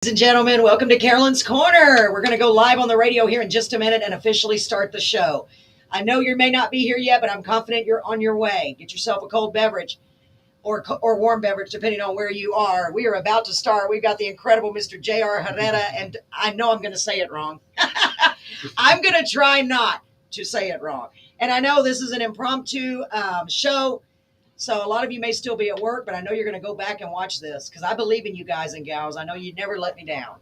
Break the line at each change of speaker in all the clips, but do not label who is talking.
Ladies and gentlemen, welcome to Carolyn's Corner. We're going to go live on the radio here in just a minute and officially start the show. I know you may not be here yet, but I'm confident you're on your way. Get yourself a cold beverage or warm beverage, depending on where you are. We are about to start. We've got the incredible Mr. J.R. Herrera, and I know I'm going to say it wrong. I'm going to try not to say it wrong. And I know this is an impromptu show. So a lot of you may still be at work, but I know you're going to go back and watch this because I believe in you guys and gals. I know you'd never let me down.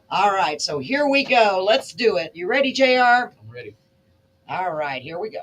All right, so here we go. Let's do it. You ready, JR?
I'm ready.
All right, here we go.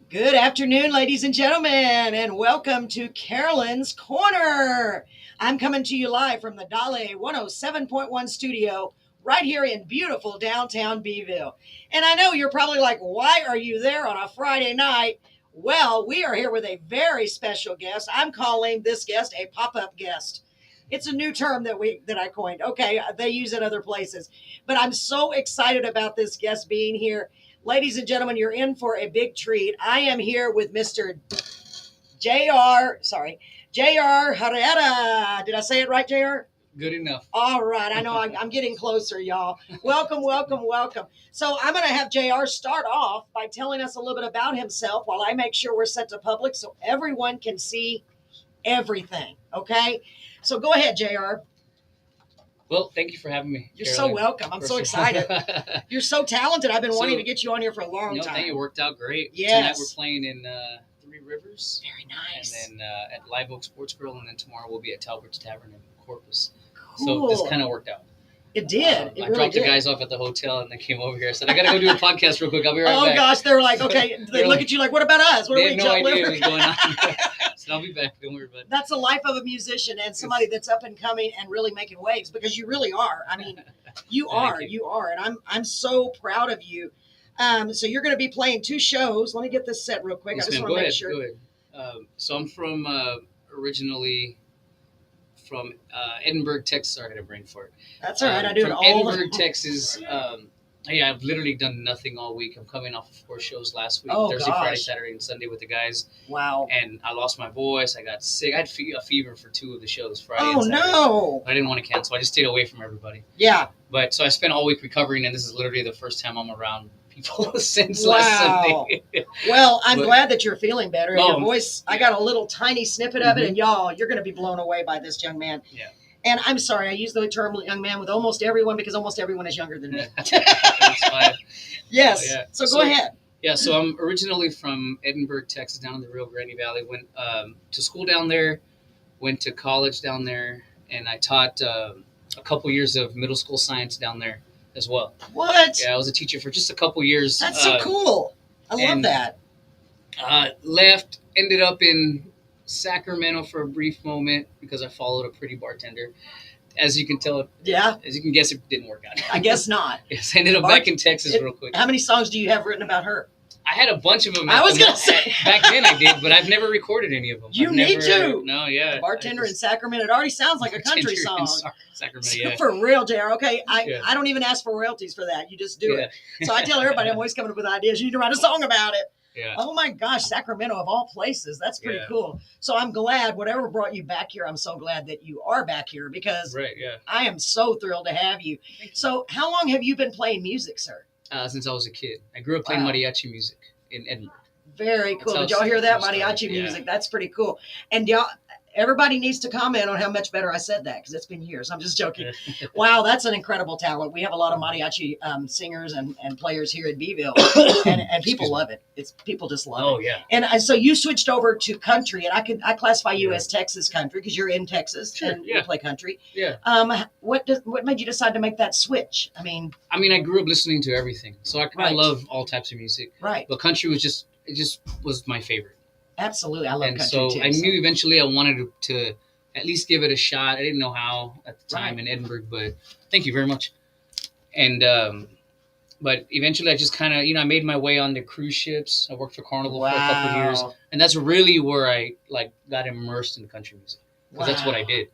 Good afternoon, ladies and gentlemen, and welcome to Carolyn's Corner. I'm coming to you live from the Dale 107.1 studio right here in beautiful downtown Beeville. And I know you're probably like, why are you there on a Friday night? Well, we are here with a very special guest. I'm calling this guest a pop-up guest. It's a new term that I coined. Okay, they use it other places. But I'm so excited about this guest being here. Ladies and gentlemen, you're in for a big treat. I am here with Mr. J.R. Herrera. Did I say it right, J.R.?
Good enough.
All right. I know I'm getting closer, y'all. Welcome, welcome, welcome. So I'm going to have JR start off by telling us a little bit about himself while I make sure we're set to public so everyone can see everything. Okay? So go ahead, JR.
Well, thank you for having me.
You're so welcome. I'm so excited. You're so talented. I've been wanting to get you on here for a long time.
Thank you. It worked out great.
Yes.
Tonight we're playing in Three Rivers.
Very nice.
And then at Live Oak Sports Grill, and then tomorrow we'll be at Talbert's Tavern in Corpus.
Cool.
So this kind of worked out.
It did.
I dropped the guys off at the hotel and they came over here. I said, I got to go do a podcast real quick. I'll be right back.
Oh, gosh. They were like, okay. They look at you like, what about us? What
they
are
had
we,
no idea
liver?
what was going on. So I'll be back. Don't worry about it.
That's the life of a musician and somebody that's up and coming and really making waves because you really are. I mean, you are. And I'm so proud of you. So you're going to be playing two shows. Let me get this set real quick.
Yes,
I just
ma'am.
want to
Go
make sure.
ahead. So I'm from originally from Edinburgh, Texas. Sorry, I had a brain fart.
That's all right. I do it all.
Edinburgh, Texas. I've literally done nothing all week. I'm coming off of 4 shows last week. Thursday, Friday, Saturday, and Sunday with the guys.
Wow.
And I lost my voice. I got sick. I had a fever for 2 of the shows, Friday
and
Saturday.
No.
I didn't want to cancel. I just stayed away from everybody.
Yeah.
But so I spent all week recovering, and this is literally the first time I'm around people since last Sunday.
Well, I'm glad that you're feeling better. And your voice,
yeah.
I got a little tiny snippet of it, and y'all, you're going to be blown away by this young man.
Yeah.
And I'm sorry, I use the term young man with almost everyone because almost everyone is younger than me.
That's fine.
Yes.
Yeah.
So go ahead.
Yeah, so I'm originally from Edinburgh, Texas, down in the Rio Grande Valley. Went to school down there, went to college down there, and I taught a couple years of middle school science down there as well.
What?
Yeah, I was a teacher for just a couple years.
That's so cool. I love that.
Left, ended up in Sacramento for a brief moment because I followed a pretty bartender. As you can tell, as you can guess, it didn't work out.
I guess not.
Yes, I ended up back in Texas real quick.
How many songs do you have written about her?
I had a bunch of them.
I was going to say.
Back then I did, but I've never recorded any of them.
You need to.
No, yeah.
The bartender in Sacramento. It already sounds like a country song.
Sacramento, yeah.
For real, JR. Okay, I don't even ask for royalties for that. You just do it. So I tell everybody I'm always coming up with ideas. You need to write a song about it.
Yeah.
Oh my gosh, Sacramento of all places. That's pretty cool. So I'm glad whatever brought you back here, I'm so glad that you are back here because I am so thrilled to have you. So how long have you been playing music, sir?
Since I was a kid. I grew up playing mariachi music in Edinburgh.
Very cool. Did y'all hear that? Mariachi music. That's pretty cool. And y'all, everybody needs to comment on how much better I said that because it's been years. I'm just joking. Wow, that's an incredible talent. We have a lot of mariachi singers and players here at Beeville, and people love it. People just love it.
Oh yeah.
And so you switched over to country, and I classify you as Texas country because you're in Texas and you play country.
Yeah.
What made you decide to make that switch? I mean,
I grew up listening to everything, so I love all types of music.
Right.
But country was was my favorite.
Absolutely. I love country
so
too.
I knew eventually I wanted to at least give it a shot. I didn't know how at the time in Edinburgh, but thank you very much. And, but eventually I just kind of, I made my way on the cruise ships. I worked for Carnival for a couple of years. And that's really where I got immersed in country music. Because that's what I did.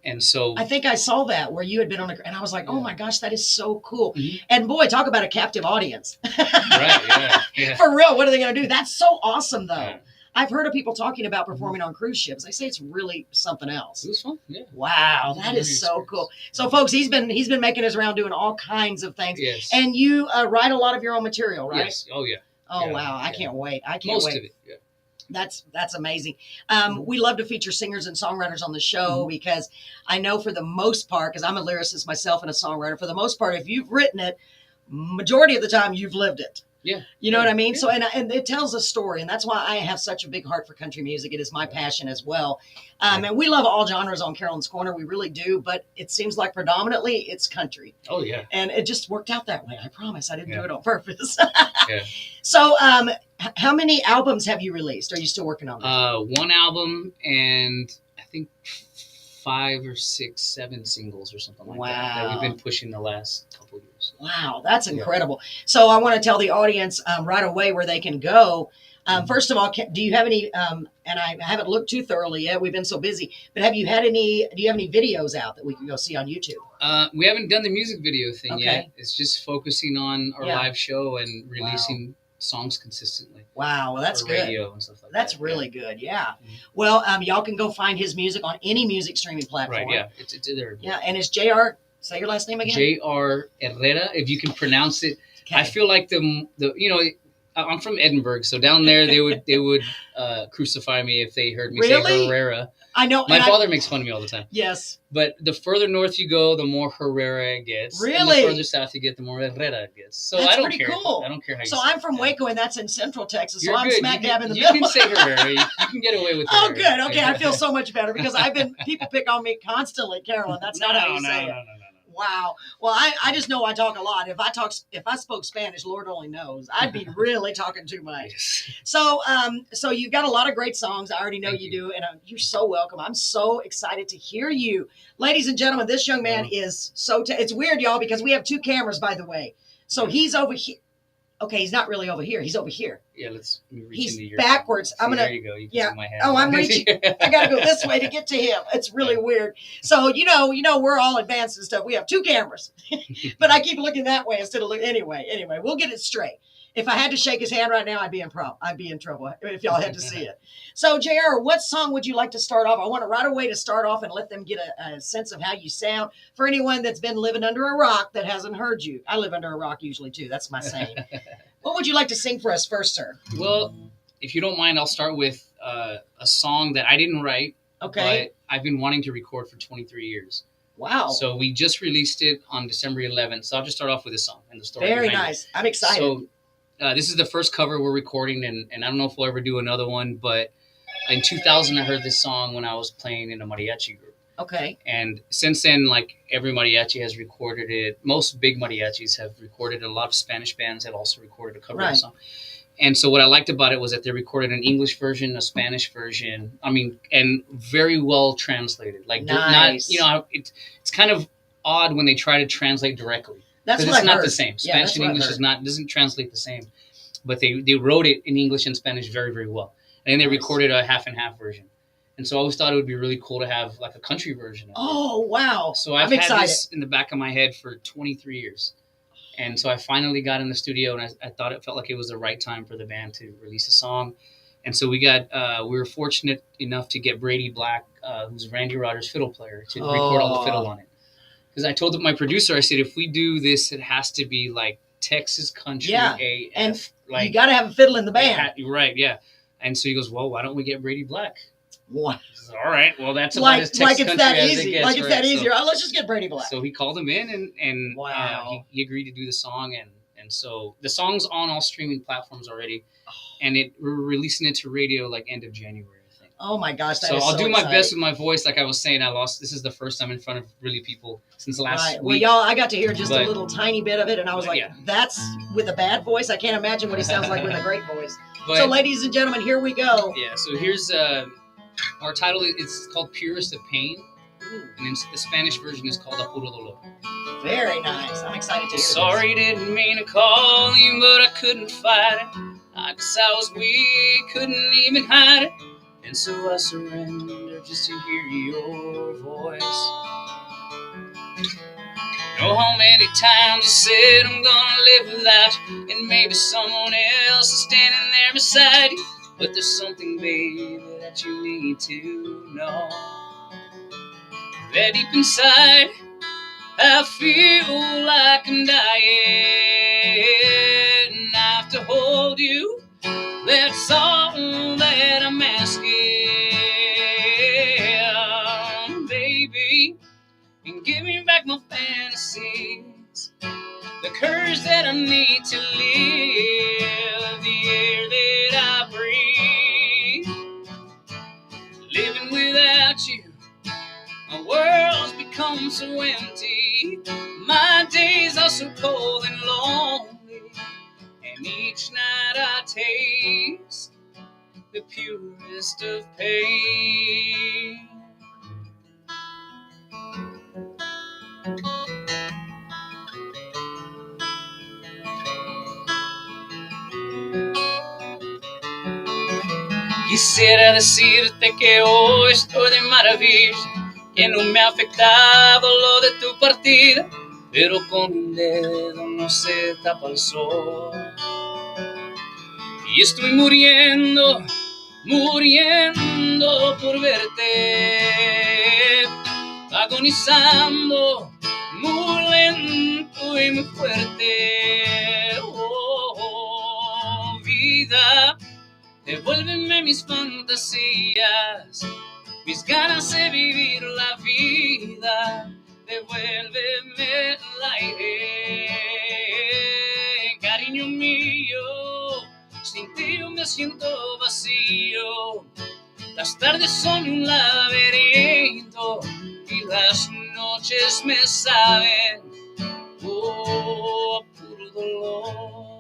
And so
I think I saw that where you had been on and I was like, oh my gosh, that is so cool. Mm-hmm. And boy, talk about a captive audience.
Right. Yeah.
For real. What are they going to do? That's so awesome though. Yeah. I've heard of people talking about performing on cruise ships. They say it's really something else.
It was fun. Yeah.
Wow, that is so cool. So, folks, he's been making his round doing all kinds of things.
Yes.
And you write a lot of your own material, right?
Yes. Oh yeah.
Oh
Yeah,
wow, I
yeah.
can't wait. I can't
Most
wait.
of it. Yeah.
That's amazing. We love to feature singers and songwriters on the show because I know for the most part, because I'm a lyricist myself and a songwriter, for the most part, if you've written it, majority of the time you've lived it.
Yeah.
You know what I mean?
Yeah.
So, and it tells a story, and that's why I have such a big heart for country music. It is my passion as well. And we love all genres on Carolyn's Corner. We really do, but it seems like predominantly it's country.
Oh yeah.
And it just worked out that way. I promise. I didn't do it on purpose.
Yeah.
So, how many albums have you released? Are you still working on them?
One album and I think 5 or 6, 7 singles or something like that we've been pushing the last couple of years.
Wow, that's incredible. So I want to tell the audience right away where they can go. First of all, do you have any, and I haven't looked too thoroughly yet, we've been so busy, but do you have any videos out that we can go see on YouTube?
We haven't done the music video thing yet. It's just focusing on our live show and releasing songs consistently.
Wow, well, that's good.
Radio and stuff like
that's
that.
really good. Yeah. Well, y'all can go find his music on any music streaming platform.
Right. Yeah. It's there.
Yeah, and it's JR. Say your last name again.
JR Herrera, if you can pronounce it. Okay. I feel like the I'm from Edinburgh, so down there they would crucify me if they heard me say Herrera.
I know.
My father makes fun of me all the time.
Yes.
But the further north you go, the more Herrera it gets.
Really?
And the further south you get, the more Herrera it gets. So
that's
I don't
pretty
care.
Cool.
I don't care how you
say
it.
I'm from Waco, and that's in Central Texas, so
You're
I'm
good.
smack dab in the middle.
You can say Herrera. You can get away with Herrera.
Oh, good. Okay, I feel so much better because people pick on me constantly, Carolyn. That's not how you say it. No. Wow. Well, I just know I talk a lot. If I spoke Spanish, Lord only knows, I'd be really talking too much. Yes. So you've got a lot of great songs. I already know you do, and you're so welcome. I'm so excited to hear you, ladies and gentlemen. This young man is so. It's weird, y'all, because we have 2 cameras, by the way. So he's over here. Okay, he's not really over here. He's over here.
Yeah, let me reach
he's
into your
backwards.
I'm gonna. There you go. You can see my hand.
Oh, I'm reaching. I gotta go this way to get to him. It's really weird. So you know, we're all advanced and stuff. We have 2 cameras, but I keep looking that way instead of looking. Anyway, we'll get it straight. If I had to shake his hand right now, I'd be in trouble if y'all had to see it. So, JR, what song would you like to start off? I want right away to start off and let them get a sense of how you sound. For anyone that's been living under a rock that hasn't heard you, I live under a rock usually too. That's my saying. What would you like to sing for us first, sir?
Well, if you don't mind, I'll start with a song that I didn't write.
Okay.
But I've been wanting to record for 23 years.
Wow.
So we just released it on December 11th. So I'll just start off with a song and the story.
Very nice. I'm excited.
So this is the first cover we're recording, and I don't know if we'll ever do another one, but in 2000, I heard this song when I was playing in a mariachi group.
Okay.
And since then, like every mariachi has recorded it. Most big mariachis have recorded it. A lot of Spanish bands have also recorded a cover of the song. And so what I liked about it was that they recorded an English version, a Spanish version. I mean, and very well translated. Like
nice.
Not, it's kind of odd when they try to translate directly.
That's what
it's
I've
not
heard.
the same. Spanish and English doesn't translate the same. But they wrote it in English and Spanish very, very well. And then they recorded a half and half version. And so I always thought it would be really cool to have like a country version of it.
Oh, wow.
So I've had this in the back of my head for 23 years. And so I finally got in the studio, and I thought it felt like it was the right time for the band to release a song. And so we were fortunate enough to get Brady Black, who's Randy Rogers' fiddle player, to record all the fiddle on it. Because I told my producer, I said, if we do this, it has to be like Texas country AF.
And
like,
you got to have a fiddle in the band.
Right, yeah. And so he goes, well, why don't we get Brady Black?
What?
Said, all right, well, that's about as Texas country as it gets.
Like it's that easy. So, let's just get Brady Black.
So he called him in, and wow. He agreed to do the song. And so the song's on all streaming platforms already. And we're releasing it to radio like end of January.
Oh my gosh!
So I'll do my best with my voice. Like I was saying, this is the first time in front of really people since last week.
Well, y'all, I got to hear just a little tiny bit of it, and I was like, that's with a bad voice. I can't imagine what he sounds like with a great voice. So, ladies and gentlemen, here we go.
Yeah. So here's our title. It's called "Purest of Pain," and the Spanish version is called "A Puro Dolor."
Very nice. I'm excited to hear
Sorry, didn't mean to call you, but I couldn't fight it. I guess I was weak, couldn't even hide it. And so I surrender just to hear your voice. Know how many times I said I'm gonna live without you, and maybe someone else is standing there beside you. but there's something, baby, that you need to know. That deep inside, I feel like I'm dying. I have to hold you, that's all that I'm asking, baby. And give me back my fantasies, the courage that I need to live, the air that I breathe. Living without you, my world's become so empty. My days are so cold and lonely, and each night I taste the purest of pain. Quisiera decirte que hoy estoy de maravilla, que no me ha afectado lo de tu partida, pero con un dedo no se tapa el sol. Y estoy muriendo, muriendo por verte, agonizando muy lento y muy fuerte. Oh, vida, devuélveme mis fantasías, mis ganas de vivir la vida. Devuélveme el aire, cariño mío. Sin ti yo me siento vacío. Las tardes son un laberinto y las noches me saben a puro dolor.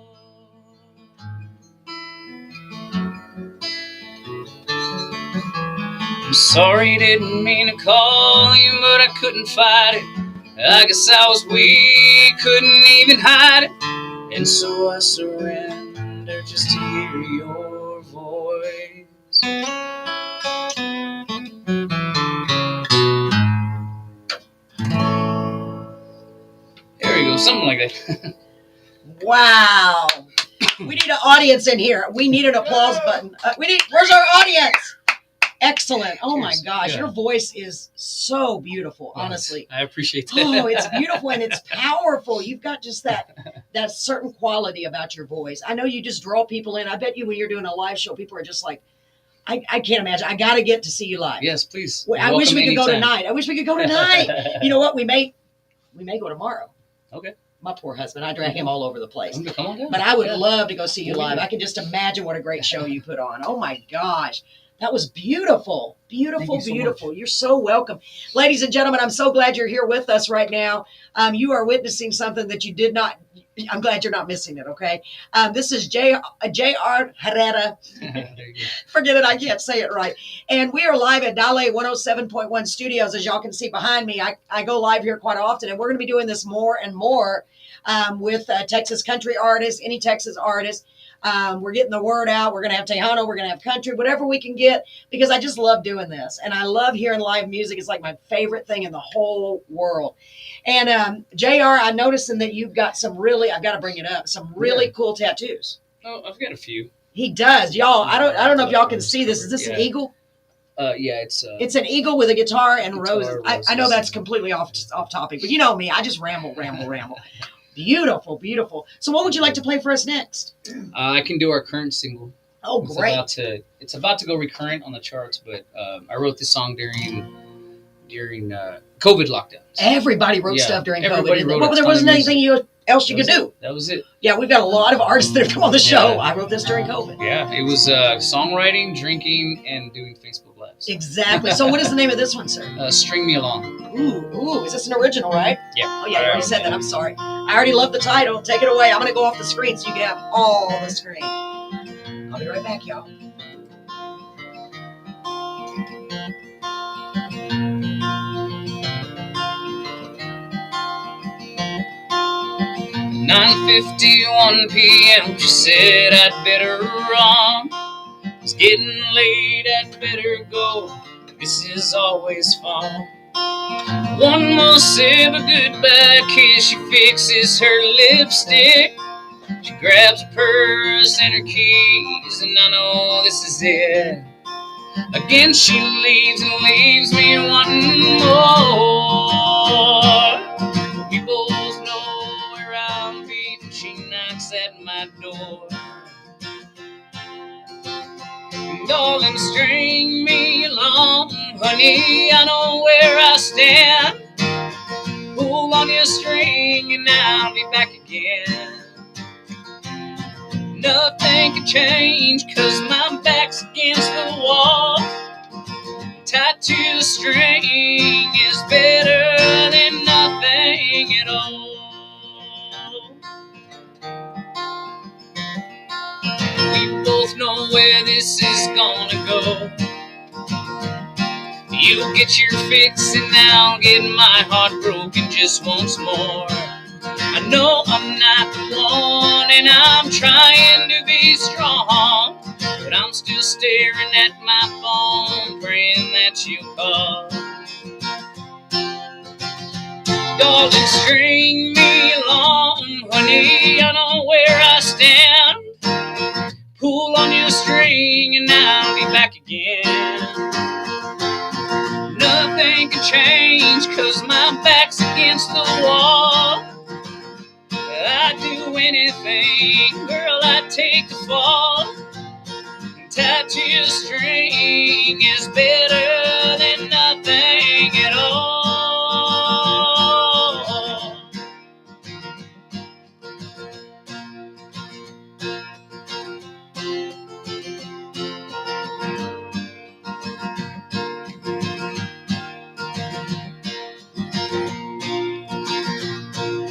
I'm sorry, didn't mean to call you, but I couldn't fight it. I guess I was weak, couldn't even hide it, and so I surrendered just to hear your voice. There we go, something like that.
Wow. We need an audience in here. We need an applause button. Where's our audience? Excellent. Oh my gosh, your voice is so beautiful, honestly.
I appreciate that.
Oh, it's beautiful and it's powerful. You've got just that certain quality about your voice. I know you just draw people in. I bet you when you're doing a live show, people are just like, I can't imagine. I got to get to see you live.
Yes, please.
I wish we could go tonight. You know what? We may go tomorrow.
Okay.
My poor husband. I drag him all over the place.
Come on down.
But I would love to go see you live. I can just imagine what a great show you put on. Oh my gosh. That was beautiful. Beautiful, beautiful. You're so welcome. Ladies and gentlemen, I'm so glad you're here with us right now. You are witnessing something that you did not, I'm glad you're not missing it, okay? This is J.R. Herrera. Forget it, I can't say it right. And we are live at Dale 107.1 Studios. As y'all can see behind me, I go live here quite often, and we're going to be doing this more and more with Texas country artists, any Texas artist. We're getting the word out. We're going to have Tejano. We're going to have country, whatever we can get, because I just love doing this. And I love hearing live music. It's like my favorite thing in the whole world. And JR, I'm noticing that you've got some really, I've got to bring it up, some really cool tattoos.
Oh, I've got a few.
He does. Y'all, I don't know if y'all can see this. Is this an eagle?
Yeah,
it's an eagle with a guitar and roses. I know that's completely off topic, but you know me. I just ramble. Beautiful, beautiful. So what would you like to play for us next?
I can do our current single.
Oh, great.
It's about to go recurrent on the charts, but I wrote this song during COVID lockdowns.
Everybody wrote stuff during COVID.
Wrote
there wasn't anything else you could do.
That was it.
Yeah, we've got a lot of artists that have come on the show. I wrote this during COVID.
Yeah, it was songwriting, drinking, and doing Facebook Lives.
Exactly. So what is the name of this one, sir?
String Me Along.
Ooh, is this an original, right?
Yeah.
Oh, yeah, you already said that. I'm sorry. I already love the title. Take it away. I'm going to go off the screen so you can have all the screen. I'll be right back, y'all. "9:51 p.m. She said I'd better run. It's getting late, I'd better go. This is always fun. One more sip of goodbye kiss. She fixes her lipstick.
She grabs her purse and her keys, and I know this is it. Again she leaves and leaves me wanting more. We both know where I'll be when she knocks at my door. Darling, string me along, honey, I know where I stand. Pull on your string and I'll be back again. Nothing can change, 'cause my back's against the wall. Tied to the string is better than nothing at all. We both know where this is gonna go. You'll get your fix and I'll get my heart broken just once more. I know I'm not the one and I'm trying to be strong, but I'm still staring at my phone, praying that you'll call. Darling, string me along, honey, I know where I stand. Pull on your string and I'll be back again. Nothing can change, 'cause my back's against the wall. I'd do anything, girl, I'd take the fall. Tied to your string is better than nothing at all.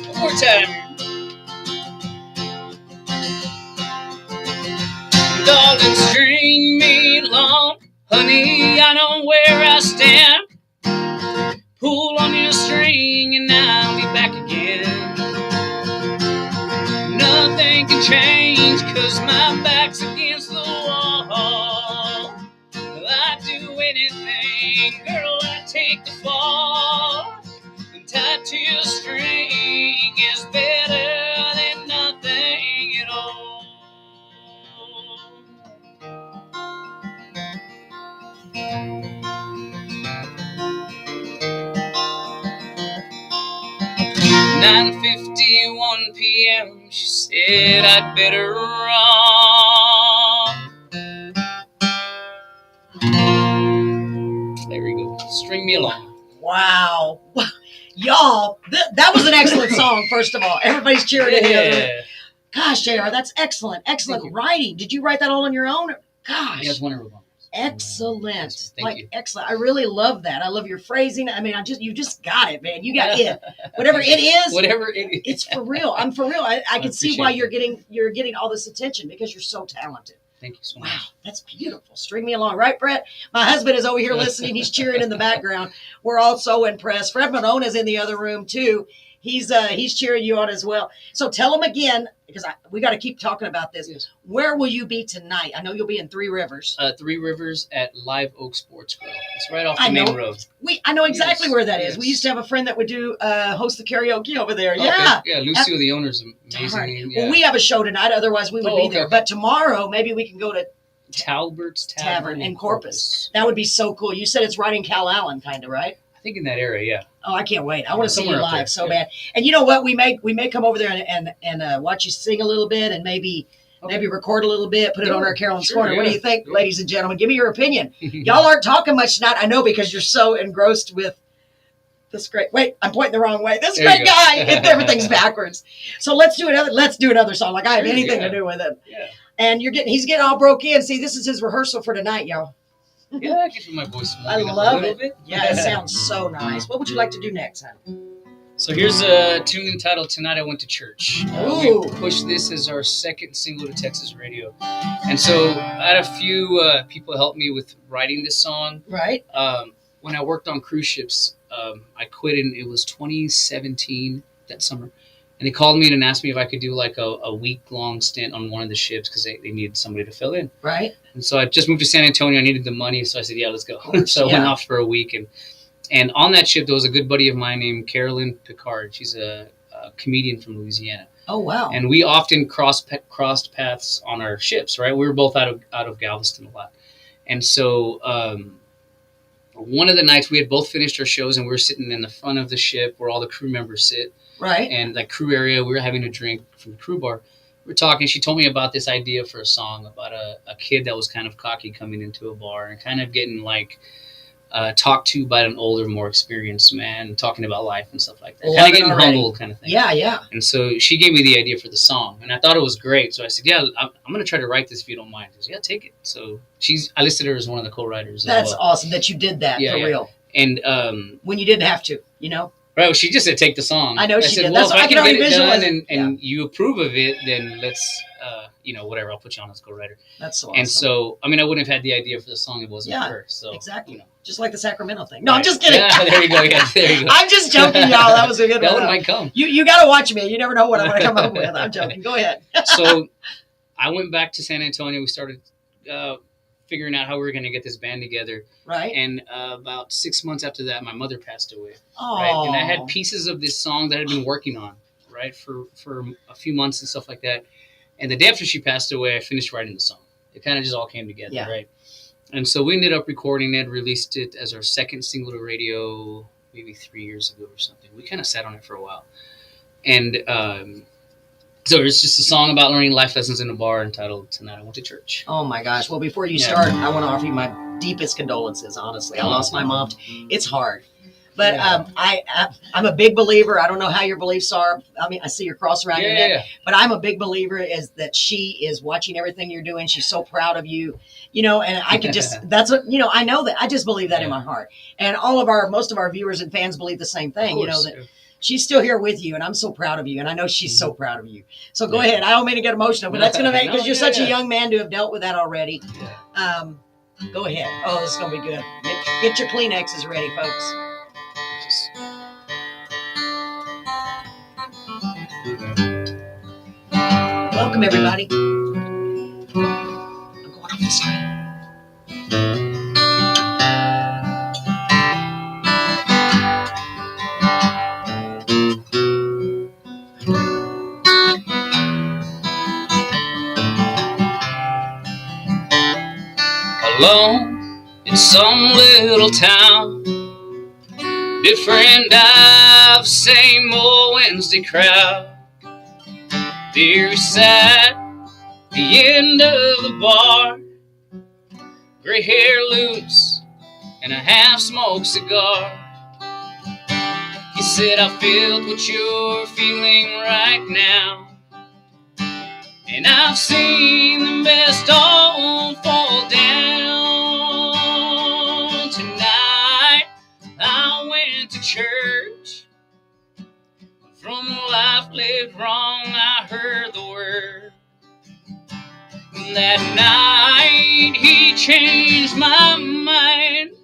One more time. Darling, string me along, honey, I know where I stand. Pull on your string and I'll be back again. Nothing can change, 'cause my back's against the wall. I'd do anything, girl, I'd take the fall. Tied to your string is better than nothing at all. 9:51 p.m. She said I'd better run. There we go. String me along.
Wow. Y'all, that was an excellent song, first of all. Everybody's cheering in the other room. Gosh, JR, that's excellent. Excellent writing. Did you write that all on your own? Gosh.
Yes, one of them.
Excellent.
Thank you.
Excellent. I really love that. I love your phrasing. I mean, you just got it, man. You got it. Whatever it is.
Whatever it is.
It's for real. I'm for real. I can see why you're getting all this attention, because you're so talented.
Thank you so much.
Wow, that's beautiful. String me along, right, Brett? My husband is over here listening. He's cheering in the background. We're all so impressed. Fred Monona's in the other room too. He's cheering you on as well. So tell him again, because we got to keep talking about this.
Yes.
Where will you be tonight? I know you'll be in Three Rivers.
3 Rivers at Live Oak Sports Grill. It's right off the main road.
I know exactly where that is.
Yes.
We used to have a friend that would do host the karaoke over there.
Okay.
Yeah.
Yeah, Lucio, the owner's amazing.
Right.
Yeah.
Well, we have a show tonight. Otherwise, we would be there.
Okay.
But tomorrow, maybe we can go to
Talbert's
Tavern in Corpus. That would be so cool. You said it's right in Cal Allen, kind of, right?
I think in that area, yeah.
Oh, I can't wait. I want to see you
Somewhere up there,
live so bad. And you know what? We may come over there and watch you sing a little bit, and maybe record a little bit, put it on our Carolyn's Corner. What do you think, ladies and gentlemen? Give me your opinion. Y'all aren't talking much tonight, I know, because you're so engrossed with this great. Wait, I'm pointing the wrong way. This great guy. Everything's backwards. So let's do another song. Like I have anything to do with it.
Yeah.
And he's getting all broke in. See, this is his rehearsal for tonight, y'all.
Yeah, I can feel my voice.
I love it. Yeah, it sounds so nice. What would you like to do next, hon?
So here's a tune entitled "Tonight I Went to Church."
Ooh.
We pushed this as our second single to Texas radio, and so I had a few people help me with writing this song.
Right.
When I worked on cruise ships, I quit, and it was 2017 that summer. And they called me and asked me if I could do like a week-long stint on one of the ships because they needed somebody to fill in.
Right.
And so I just moved to San Antonio. I needed the money, so I said, "Yeah, let's go." So I went off for a week, and on that ship there was a good buddy of mine named Carolyn Picard. She's a comedian from Louisiana.
Oh, wow.
And we often crossed paths on our ships, right? We were both out of Galveston a lot. And so one of the nights we had both finished our shows and we were sitting in the front of the ship where all the crew members sit.
Right.
And like crew area, we were having a drink from the crew bar. We were talking. She told me about this idea for a song about a kid that was kind of cocky coming into a bar and kind of getting like talked to by an older, more experienced man, talking about life and stuff like that. Kind of getting humbled kind of thing.
Yeah, yeah.
And so she gave me the idea for the song, and I thought it was great. So I said, yeah, I'm going to try to write this if you don't mind. She said, yeah, take it. So I listed her as one of the co-writers.
That's awesome that you did that, for real.
And
when you didn't have to, you know?
Right, she just said, take the song.
I know she
said,
did.
well, if I can get it done
and
and you approve of it, then let's, whatever, I'll put you on as co-writer.
That's so awesome.
And so, I mean, I wouldn't have had the idea for the song if it wasn't for her. So,
exactly. Just like the Sacramento thing. No, I'm just kidding.
Yeah, there you go. Yeah, there you go.
I'm just joking, y'all. That was a good one.
That one might come.
You got to watch me. You never know what I'm going to come up with. I'm joking. Go ahead.
So I went back to San Antonio. We started figuring out how we were going to get this band together.
Right.
And about 6 months after that, my mother passed away.
Oh.
Right. And I had pieces of this song that I had been working on, right, for a few months and stuff like that. And the day after she passed away, I finished writing the song. It kind of just all came together, right? And so we ended up recording it, released it as our second single to radio maybe 3 years ago or something. We kind of sat on it for a while. And so it's just a song about learning life lessons in a bar entitled Tonight I Went to Church.
Oh, my gosh. Well, before you start, I want to offer you my deepest condolences, honestly. I lost my mom. It's hard. But I'm a big believer. I don't know how your beliefs are. I mean, I see your cross around your neck. But I'm a big believer is that she is watching everything you're doing. She's so proud of you. You know, and I could just, that's what, you know, I know that. I just believe that in my heart. And most of our viewers and fans believe the same thing. You know, that she's still here with you. And I'm so proud of you. And I know she's so proud of you. So go ahead. I don't mean to get emotional, but that's going to make, because you're such a young man to have dealt with that already. Go ahead. Oh, this is going to be good. Get your Kleenexes ready, folks. Welcome, everybody. I'm going off the screen.
Alone in some little town, different dive, same old Wednesday crowd. There we sat, the end of the bar, gray hair loose and a half-smoked cigar. He said, I felt what you're feeling right now, and I've seen the best all fall down. Tonight I went to church. From a life lived wrong, I heard the word. That night he changed my mind.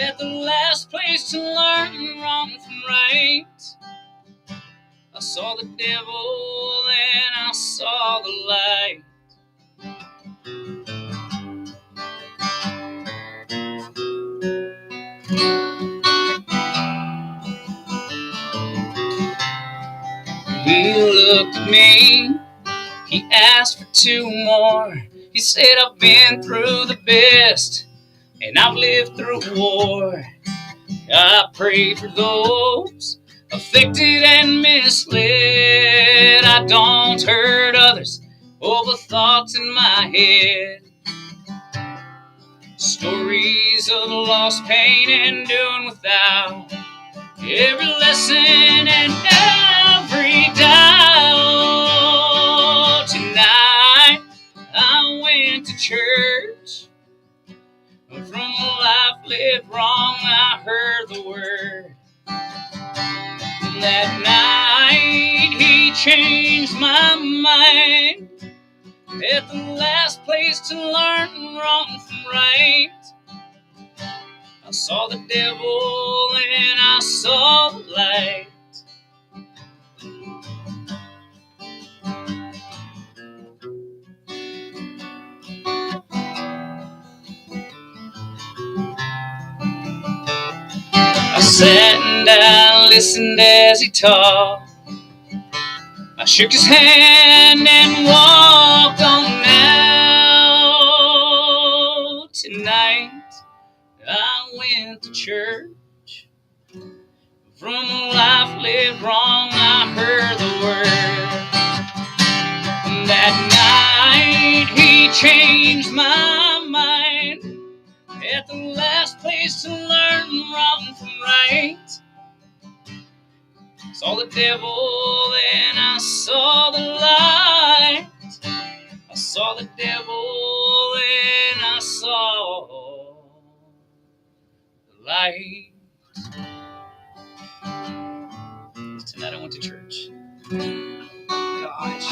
At the last place to learn wrong from right, I saw the devil and I saw the light. He looked at me, he asked for 2 more. He said, I've been through the best, and I've lived through war. I pray for those afflicted and misled. I don't hurt others over thoughts in my head. Stories of lost pain and doing without. Every lesson and every doubt. Tonight I went to church. From a life lived wrong, I heard the word. That night he changed my mind. At the last place to learn wrong from right, I saw the devil and I saw the light. I sat and I listened as he talked. I shook his hand and walked on out. Tonight I went to church. From a life lived wrong, I heard the word. That night he changed my mind. At the last place to learn wrong from right. Saw the devil, then I saw the light. I saw the devil, then I saw the light. Tonight I went to church.
Gosh.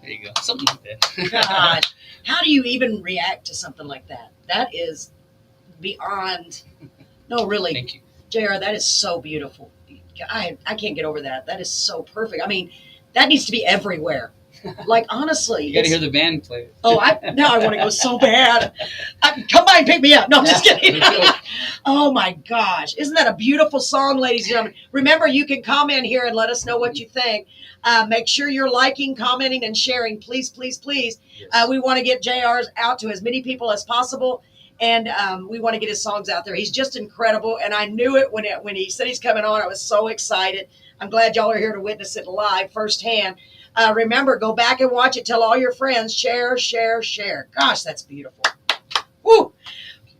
There you go. Something like that.
God. How do you even react to something like that? That is beyond. No, really.
Thank you.
JR, that is so beautiful. I can't get over that. That is so perfect. I mean, that needs to be everywhere. Like, honestly.
You got to hear the band play it.
Oh, now I want to go so bad. Come by and pick me up. No, I'm just kidding. Oh, my gosh. Isn't that a beautiful song, ladies and gentlemen? Remember, you can comment here and let us know what you think. Make sure you're liking, commenting, and sharing. Please, please, please.
Yes.
We want to get JR's out to as many people as possible. And we want to get his songs out there. He's just incredible. And I knew it when he said he's coming on. I was so excited. I'm glad y'all are here to witness it live firsthand. Remember, go back and watch it. Tell all your friends. Share, share, share. Gosh, that's beautiful. Woo!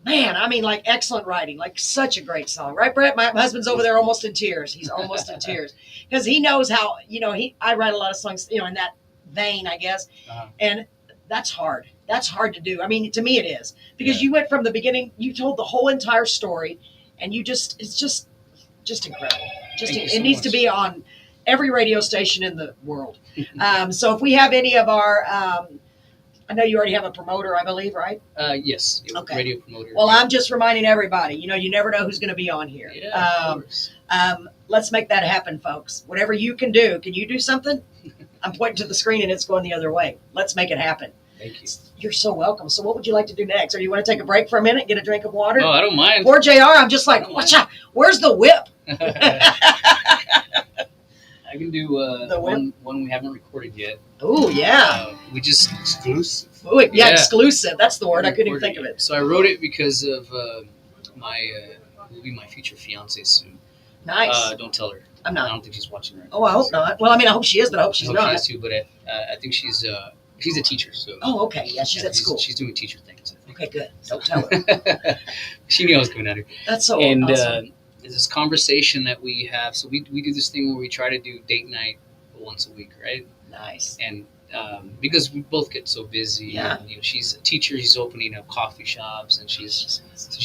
Man, I mean, like, excellent writing. Like, such a great song. Right, Brett? My husband's over there almost in tears. He's almost in tears. Because he knows how, I write a lot of songs, in that vein, I guess.
Uh-huh.
And that's hard. That's hard to do. I mean, to me it is. Because
Yeah.
you went from the beginning, you told the whole entire story, and it's just incredible. It needs to be on every radio station in the world. So if we have any of our, I know you already have a promoter, I believe, right?
Yes.
Okay.
Radio promoter.
Well, I'm just reminding everybody, you never know who's going to be on here.
Yeah, of course.
Let's make that happen, folks. Whatever you can do. Can you do something? I'm pointing to the screen and it's going the other way. Let's make it happen.
Thank you.
You're so welcome. So what would you like to do next? Or do you want to take a break for a minute, get a drink of water?
Oh, I don't mind.
Or JR, I'm just like, watch out. Where's the whip?
I can do
The whip?
one we haven't recorded yet.
Oh, yeah.
We just exclusive.
Ooh, yeah,
Yeah.
Exclusive. That's the word. I couldn't even think of it.
So I wrote it because of my will be my future fiance soon.
Nice.
Don't tell her.
I'm
I
not.
don't think she's watching right now.
Oh, I hope not. Well, I mean, I hope she is, but I hope she's
I hope
not.
she is too, but I think she's a teacher. So
Oh, okay. Yeah, she's at school.
She's doing teacher things. I think.
Okay, good. Don't tell her.
She knew I was coming at her.
That's so
And
awesome.
there's this conversation that we have. So we do this thing where we try to do date night once a week, right?
Nice.
And because we both get so busy.
Yeah.
And, she's a teacher. She's opening up coffee shops, and she's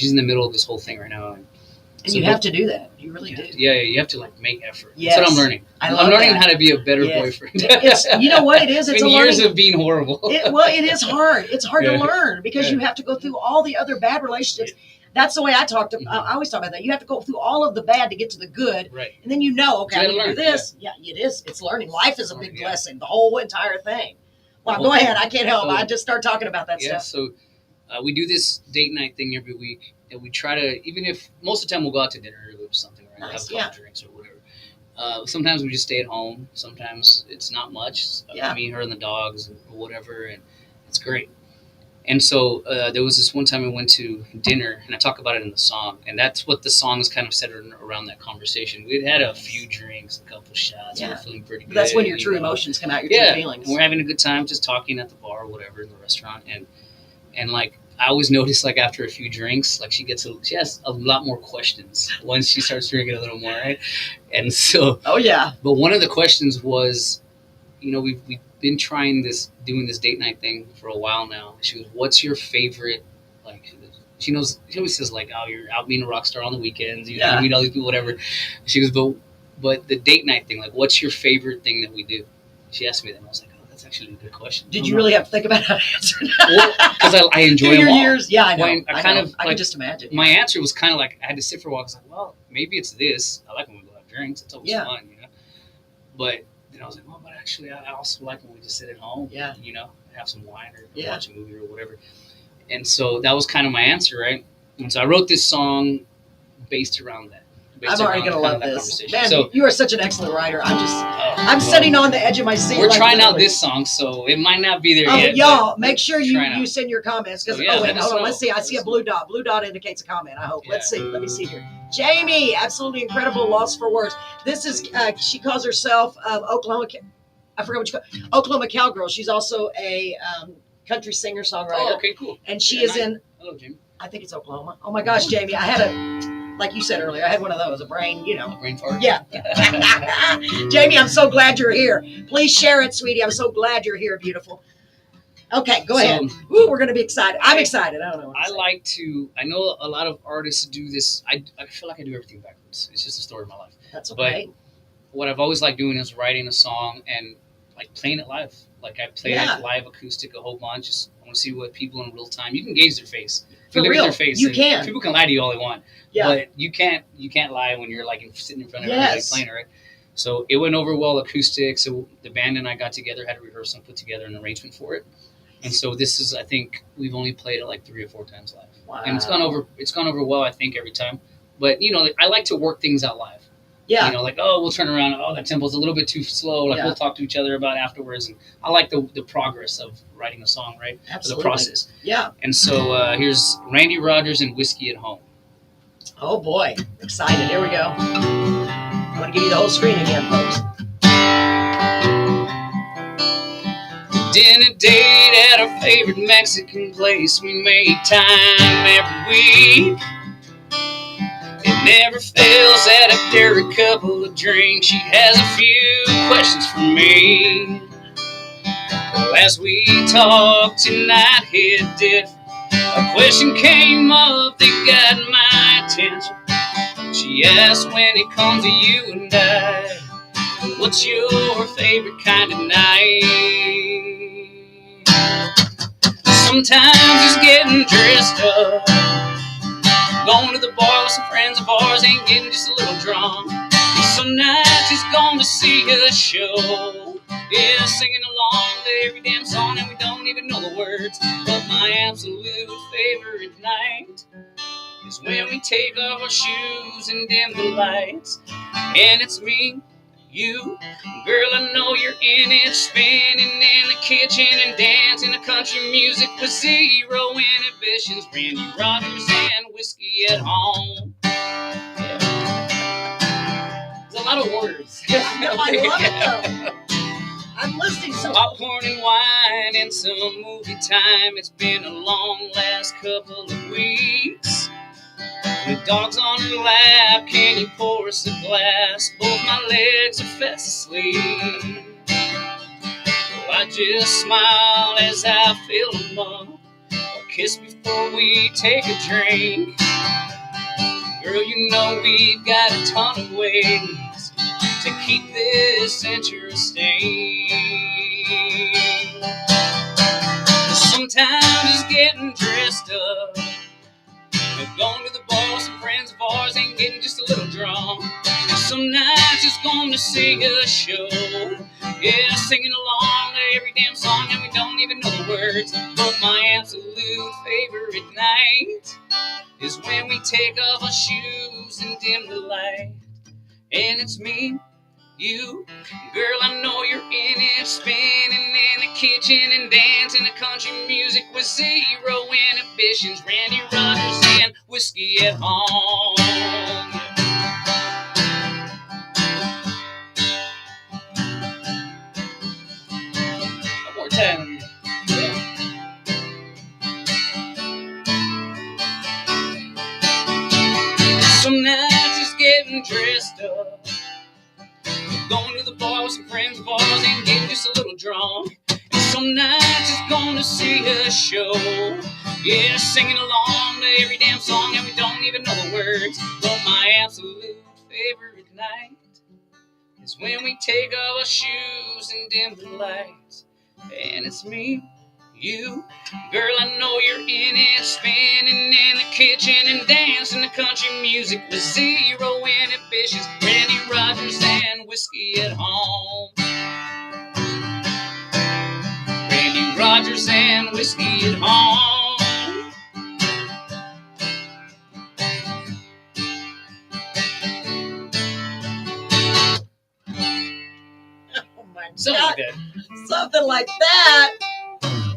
in the middle of this whole thing right now.
And you have to do that. You really do.
Yeah, you have to make effort.
Yes.
That's what I'm learning.
I love
I'm learning
that.
how to be a better
Yes.
boyfriend.
You know what it is? It's
been
a
years
learning.
of being horrible.
It is hard. It's hard to
Yeah.
learn because you have to go through all the other bad relationships. That's the way I talk to.
Mhm.
I always talk about that. You have to go through all of the bad to get to the good,
Right.
and then okay,
You
I
gotta
need to do
learn,
this. Yeah, it is. It's learning. Life is a big
Yeah.
blessing. The whole entire thing. Wow,
The
go
whole
ahead.
thing.
I can't help.
So-
I just start talking about that
Yeah.
stuff.
So we do this date night thing every week, and we try to, even if most of the time we'll go out to dinner or something, right?
Nice,
Have a couple
yeah.
drinks or whatever. Sometimes we just stay at home. Sometimes it's not much.
Yeah.
Me, her, and the dogs, or whatever, and it's great. And so there was this one time I went to dinner, and I talk about it in the song, and that's what the song is kind of centered around, that conversation. We'd had a few drinks, a couple shots, we
Yeah.
were feeling pretty good.
But that's when your
you
true
know.
emotions come out. Your
Yeah,
true feelings.
and we're having a good time, just talking at the bar or whatever in the restaurant, and like I always notice, like after a few drinks, like she has a lot more questions once she starts drinking a little more, right? And so,
Oh yeah.
but one of the questions was, we've been doing this date night thing for a while now. She goes, "What's your favorite?" Like, she always says like, "Oh, you're out being a rock star on the weekends. You meet all these people, whatever." She goes, "But the date night thing, like, what's your favorite thing that we do?" She asked me that, and I was like, "Oh, that's actually a good question."
Did you really have to think about how to answer that?
Well, because I enjoy
Through
them
your
all.
years, yeah, I know.
When I kind of,
I
like,
can just imagine.
My answer was kind of like, I had to sit for a while. I was like, well, maybe it's this. I like when we go have drinks. It's always fun, But then I was like, well, but actually, I also like when we just sit at home.
Yeah.
Have some wine or
Yeah.
watch a movie or whatever. And so that was kind of my answer, right? And so I wrote this song based around that.
I'm already gonna love this. Man,
so,
you are such an excellent writer. I'm sitting on the edge of my seat.
We're trying out this song, so it might not be there yet.
Y'all, make sure you send your comments because
hold
on. Let's see. I see a blue dot. Blue dot indicates a comment. I hope. Yeah. Let's see. Let me see here. Jamie, absolutely incredible. Lost for words. This is. She calls herself Oklahoma. I forgot what you call Oklahoma Cowgirl. She's also a country singer songwriter.
Oh, okay, cool.
And she is in.
Hello, Jamie.
I think it's Oklahoma. Oh my gosh, Jamie, I had like you said earlier, I had one of those, a brain
fart.
Yeah. Jamie, I'm so glad you're here. Please share it, sweetie. I'm so glad you're here, beautiful. Okay, go ahead. Ooh, we're going to be excited. I'm excited. I don't know.
I know a lot of artists do this. I feel like I do everything backwards. It's just a story of my life.
That's okay.
But what I've always liked doing is writing a song and like playing it live. Like I play it live acoustic a whole bunch. Just I want to see what people in real time. You can gauge their face.
For real, their face, you can.
People can lie to you all they want, but you can't lie when you're like sitting in front of everybody playing it, right? So it went over well acoustic. So the band and I got together, had to rehearse and put together an arrangement for it. And so this is, I think we've only played it like 3 or 4 times live, and it's gone over well, I think, every time. But I like to work things out live. Yeah. Like, we'll turn around. Oh, that tempo's a little bit too slow. Like, we'll talk to each other about it afterwards. And I like the progress of writing a song, right?
Absolutely.
The process.
Yeah.
And so here's Randy Rogers and Whiskey at Home.
Oh, boy. Excited. Here we go. I'm going to give you the whole screen again, folks.
Dinner date at our favorite Mexican place. We make time every week. It never fails that after a couple of drinks, she has a few questions for me. Well, as we talked tonight, a question came up that got my attention. She asked, when it comes to you and I, what's your favorite kind of night? Sometimes it's getting dressed up, going to the bar with some friends of ours, ain't getting just a little drunk. And some nights it's going to see a show, yeah, singing along to every damn song, and we don't even know the words. But my absolute favorite night is when we take off our shoes and dim the lights, and it's me, you, girl, I know you're in it, spinning in the kitchen and dancing to country music with zero inhibitions. Randy Rogers and Whiskey at Home. Yeah. There's a lot of words.
I love it though. I'm listening so.
Popcorn and wine and some movie time. It's been a long last couple of weeks. With dogs on her lap, can you pour us a glass? Both my legs are fast asleep. Well, I just smile as I fill them up, a kiss before we take a drink. Girl, you know we've got a ton of ways to keep this interesting. Sometimes it's getting dressed up, going to the bar, some friends of ours, ain't getting just a little drunk. And some nights it's going to see a show, yeah, singing along to every damn song, and we don't even know the words. But my absolute favorite night is when we take off our shoes and dim the light, and it's me, you, girl, I know you're in it, spinning in the kitchen and dancing to country music with zero inhibitions. Randy Rogers and Whiskey at Home. One more time. Some nights it's getting dressed up, going to the bar with some friends of ours, ain't getting just a little drunk. And some nights it's gonna see a show, yeah, singing along to every damn song, and we don't even know the words. But my absolute favorite night is when we take off our shoes and dim the lights, and it's me, you, girl, I know you're in it, spinning in the kitchen and dancing to country music with zero inhibitions. Randy Rogers and Whiskey at Home. Randy Rogers and Whiskey at Home.
Something like that.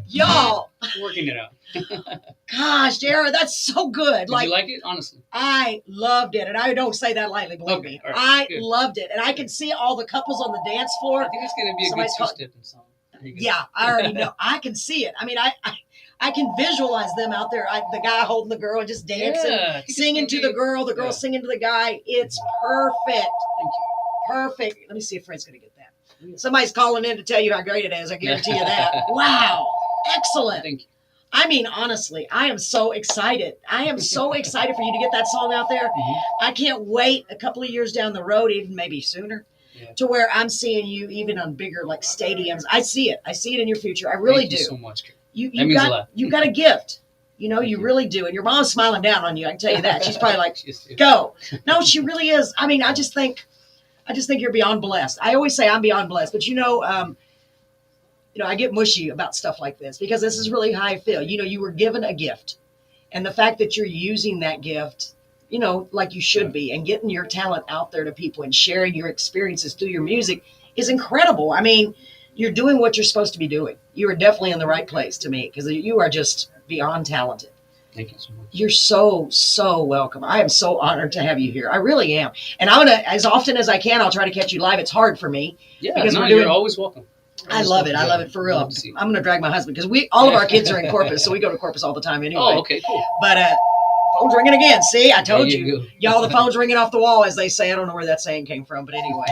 Y'all.
Working it out.
Gosh, Jared, that's so good.
Did you like it? Honestly.
I loved it. And I don't say that lightly, believe me.
Right,
I
good.
loved it. And I can see all the couples on the dance floor.
I think it's going to be a good two-stepping song.
Yeah, I already know. I can see it. I mean, I can visualize them out there. The guy holding the girl and just dancing, singing to the girl singing to the guy. It's perfect.
Thank you.
Perfect. Let me see if Fred's going to get that. Somebody's calling in to tell you how great it is. I guarantee you that. Wow. Excellent.
Thank you.
I mean, honestly, I am so excited. I am so excited for you to get that song out there. Mm-hmm. I can't wait a couple of years down the road, even maybe sooner, to where I'm seeing you even on bigger like stadiums. I see it. I see it in your future. I really do.
Thank you so much.
You got a lot. You got a gift. You know, you really do. And your mom's smiling down on you. I can tell you that. She's probably like, go. No, she really is. I mean, I just think you're beyond blessed. I always say I'm beyond blessed, but I get mushy about stuff like this because this is really how I feel. You know, you were given a gift, and the fact that you're using that gift, you know, like you should be, and getting your talent out there to people and sharing your experiences through your music is incredible. I mean, you're doing what you're supposed to be doing. You are definitely in the right place to me because you are just beyond talented.
Thank you so much.
You're so, so welcome. I am so honored to have you here. I really am. And I'm going to, as often as I can, I'll try to catch you live. It's hard for me.
Yeah, because you're always welcome.
I love it. I love it for real. I'm going to drag my husband because all of our kids are in Corpus, so we go to Corpus all the time anyway.
Oh, okay, cool.
But phone's ringing again. See, I told you. Y'all, the phone's ringing off the wall, as they say. I don't know where that saying came from, but anyway.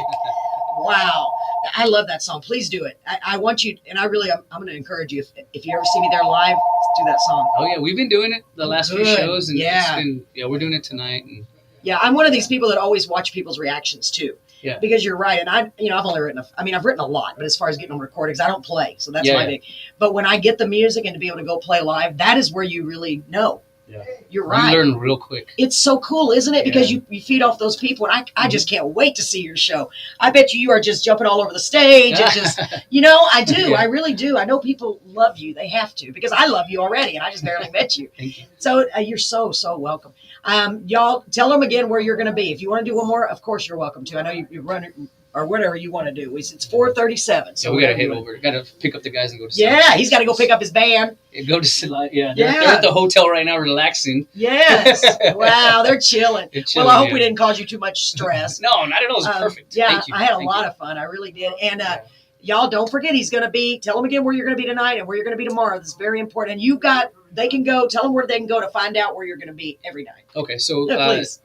Wow. I love that song. Please do it. I want you, and I'm going to encourage you. If you ever see me there live, do that song.
Oh, yeah. We've been doing it the last few shows, and we're doing it tonight. And
yeah, I'm one of these people that always watch people's reactions, too.
Yeah.
Because you're right. And I've only written, I've written a lot, but as far as getting on recordings, I don't play. So that's my big. But when I get the music and to be able to go play live, that is where you really know.
Yeah.
You're right.
You learn real quick.
It's so cool, isn't it? Because you feed off those people. And I just can't wait to see your show. I bet you are just jumping all over the stage and just, I do. Yeah. I really do. I know people love you. They have to because I love you already and I just barely met you.
Thank you.
So you're so, so welcome. Y'all tell them again where you're going to be. If you want to do one more, of course you're welcome to. I know you run it or whatever you want to do. It's 4:37. So
we got to head over. Got to pick up the guys and go to
he's got to go pick up his band.
Go to they're at the hotel right now relaxing.
Yes. Wow, they're chilling. Well, I hope we didn't cause you too much stress.
No, not at all. It's perfect.
Yeah,
Thank you.
I had a lot of fun. I really did. And y'all don't forget he's going to be, tell them again where you're going to be tonight and where you're going to be tomorrow. This is very important. And they can go, tell them where they can go to find out where you're going to be every night.
Okay, so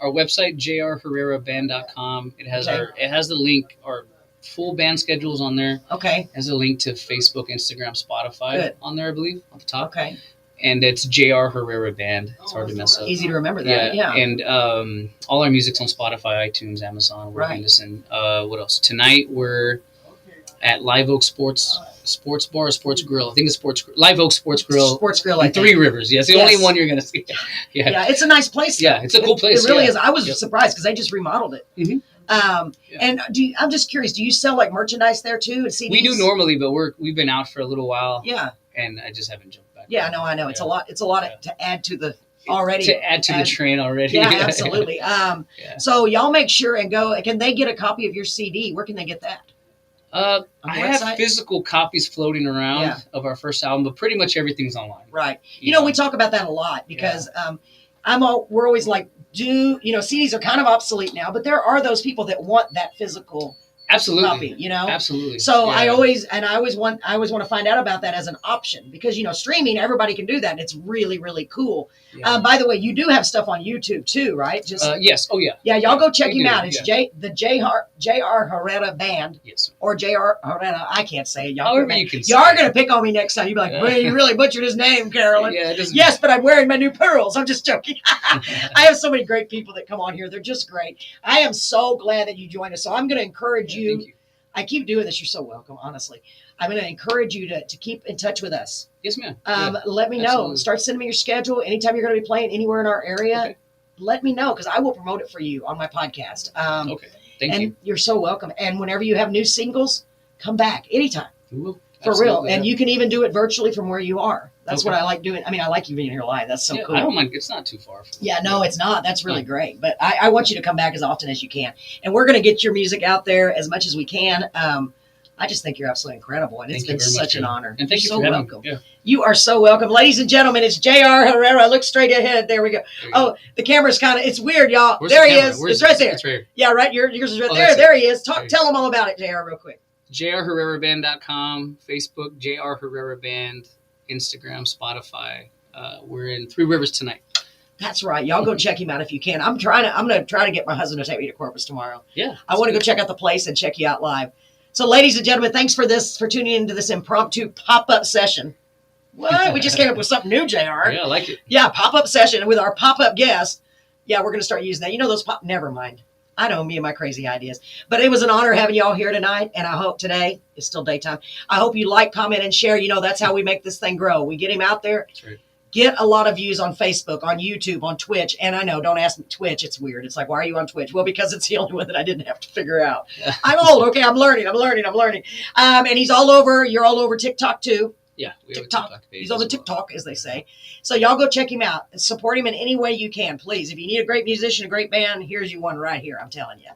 our website, jrherreraband.com, it has the link, our full band schedules on there.
Okay.
It has a link to Facebook, Instagram, Spotify on there, I believe, on the top.
Okay.
And it's JR Herrera Band. It's hard to mess up.
Easy to remember that. Yeah.
And all our music's on Spotify, iTunes, Amazon, where you can listen. What else? Tonight we're at Live Oak Sports Bar or Sports Grill. I think it's Live Oak Sports Grill.
Sports Grill,
in Three Rivers. Yeah, it's the only one you're going to see.
Yeah, it's a nice place.
Yeah, it's a cool place.
It really is. I was surprised because they just remodeled it. Mm-hmm. And I'm just curious, do you sell like merchandise there too? And CDs?
We do normally, but we've been out for a little while.
Yeah.
And I just haven't jumped back.
Yeah, no, I know. It's a lot. It's a lot to add to the already.
To add to the train already.
Yeah, absolutely. So y'all make sure and go. Can they get a copy of your CD? Where can they get that?
I have physical copies floating around of our first album, but pretty much everything's online.
Right. You know, we talk about that a lot because we're always like, CDs are kind of obsolete now, but there are those people that want that physical copy,
Absolutely.
So I always want to find out about that as an option because, streaming, everybody can do that. And it's really, really cool. Yeah. By the way, you do have stuff on YouTube too, right?
Yes. Oh yeah.
Yeah. Y'all go check him out. It's the J.R. Herrera Band.
Yes.
Or J.R. Herrera. I can't say it.
However you can say
you are going to pick on me next time. You'll be like, well, you really butchered his name, Carolyn.
Yeah.
Yes, but I'm wearing my new pearls. I'm just joking. I have so many great people that come on here. They're just great. I am so glad that you joined us. So I'm going to encourage you.
Thank you.
I keep doing this. You're so welcome, honestly. I'm going to encourage you to keep in touch with us.
Yes, ma'am.
Let me know. Start sending me your schedule. Anytime you're going to be playing anywhere in our area, let me know because I will promote it for you on my podcast.
Okay. Thank you.
And you're so welcome. And whenever you have new singles, come back anytime.
We will.
For real. And you can even do it virtually from where you are. That's what I like doing. I mean, I like you being here live. That's so cool.
I don't mind. It's not too far.
No, it's not. That's really great. But I want you to come back as often as you can. And we're going to get your music out there as much as we can. I just think you're absolutely incredible, and it's been such an honor.
And thank you
so
for having
welcome.
me. Yeah.
You are so welcome. Ladies and gentlemen, it's J.R. Herrera. Look straight ahead. There we go. Oh, the camera's kind of, it's weird, y'all.
Where's
there
the
he is.
Where's
it's right there.
It's right here.
Yeah, right. Yours is right
Oh,
there. There he is.
Tell
them all about it, J.R., real quick.
JRHerreraband.com, Facebook, JR Herrera Band, Instagram, Spotify. We're in Three Rivers tonight.
That's right. Y'all go check him out if you can. I'm going to try to get my husband to take me to Corpus tomorrow.
Yeah.
I want to go check out the place and check you out live. So, ladies and gentlemen, thanks for tuning into this impromptu pop-up session. What? We just came up with something new, JR.
Yeah, I like it.
Yeah, pop-up session with our pop-up guest. Yeah, we're going to start using that. You know those never mind. I know me and my crazy ideas. But it was an honor having you all here tonight, and I hope today, it's still daytime, I hope you like, comment, and share. You know, that's how we make this thing grow. We get him out there.
That's right.
Get a lot of views on Facebook, on YouTube, on Twitch. And I know, don't ask me Twitch. It's weird. It's like, why are you on Twitch? Well, because it's the only one that I didn't have to figure out. I'm old. Okay, I'm learning. And he's all over. You're all over TikTok, too.
Yeah, we have a
TikTok.
TikTok page.
He's on the TikTok, as they say. So y'all go check him out and support him in any way you can, please. If you need a great musician, a great band, here's you one right here. I'm telling you.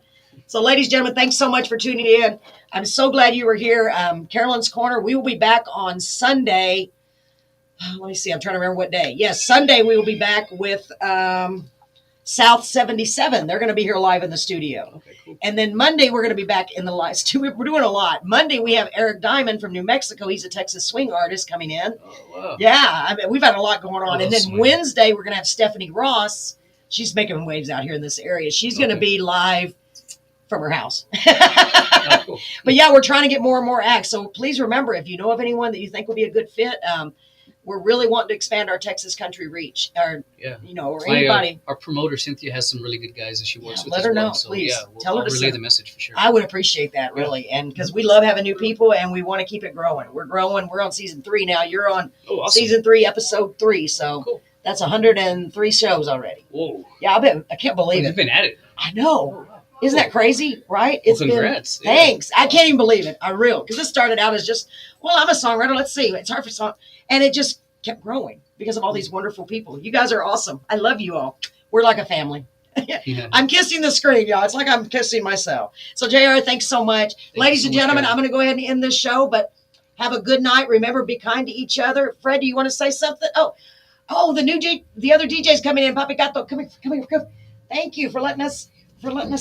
So, ladies and gentlemen, thanks so much for tuning in. I'm so glad you were here. Carolyn's Corner. We will be back on Sunday. Let me see. I'm trying to remember what day. Yes, Sunday we will be back with South 77. They're going to be here live in the studio.
Okay, cool.
And then Monday we're going to be back in the live. We're doing a lot. Monday we have Eric Diamond from New Mexico. He's a Texas swing artist coming in.
Oh, wow.
Yeah, I mean, we've had a lot going on. And then
Sweet.
Wednesday we're going to have Stephanie Ross. She's making waves out here in this area. She's going to be live from her house.
Oh, cool.
But yeah, we're trying to get more and more acts. So please remember, if you know of anyone that you think would be a good fit, we're really wanting to expand our Texas country reach. Or anybody.
Our promoter Cynthia has some really good guys that she works with.
Let her know,
so,
please.
Yeah,
Tell her to
relay the message for sure.
I would appreciate that, really, and because we love having new people and we want to keep it growing. We're growing. We're on season 3 now. You're on season 3, episode 3. So
cool.
That's 103 shows already.
Whoa!
Yeah, I can't believe it.
You've been at it.
I know. Isn't that crazy, right?
Well, congrats.
Thanks. I can't even believe it. Because this started out as just, I'm a songwriter. Let's see. It's hard for song. And it just kept growing because of all these wonderful people. You guys are awesome. I love you all. We're like a family.
Yeah.
I'm kissing the screen, y'all. It's like I'm kissing myself. So, JR, thanks so much. Ladies and gentlemen, I'm going to go ahead and end this show, but have a good night. Remember, be kind to each other. Fred, do you want to say something? Oh, the other DJ's coming in. Papi Gato, come here. Thank you for letting us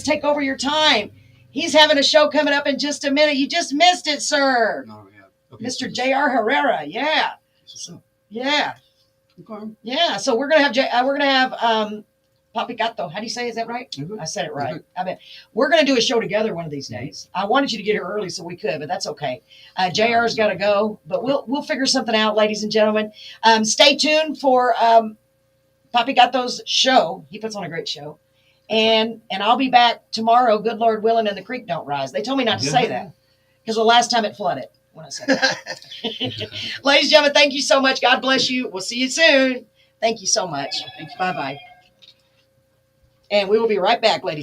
take over your time. He's having a show coming up in just a minute. You just missed it, sir.
No, yeah. Okay,
Mr. J.R. Herrera. Yeah. Yeah.
Okay.
Yeah. So we're gonna have Papi Gato. How do you say? Is that right?
Mhm.
I said it right.
Mhm.
I bet we're gonna do a show together one of these days. I wanted you to get here early so we could, but that's okay. JR's got to go, but we'll figure something out, ladies and gentlemen. Stay tuned for Papi Gato's show. He puts on a great show. And I'll be back tomorrow, good Lord willing, and the creek don't rise. They told me not to say that because the last time it flooded when I said that. Ladies and gentlemen, thank you so much. God bless you. We'll see you soon. Thank you so much. Bye-bye. And we will be right back, ladies.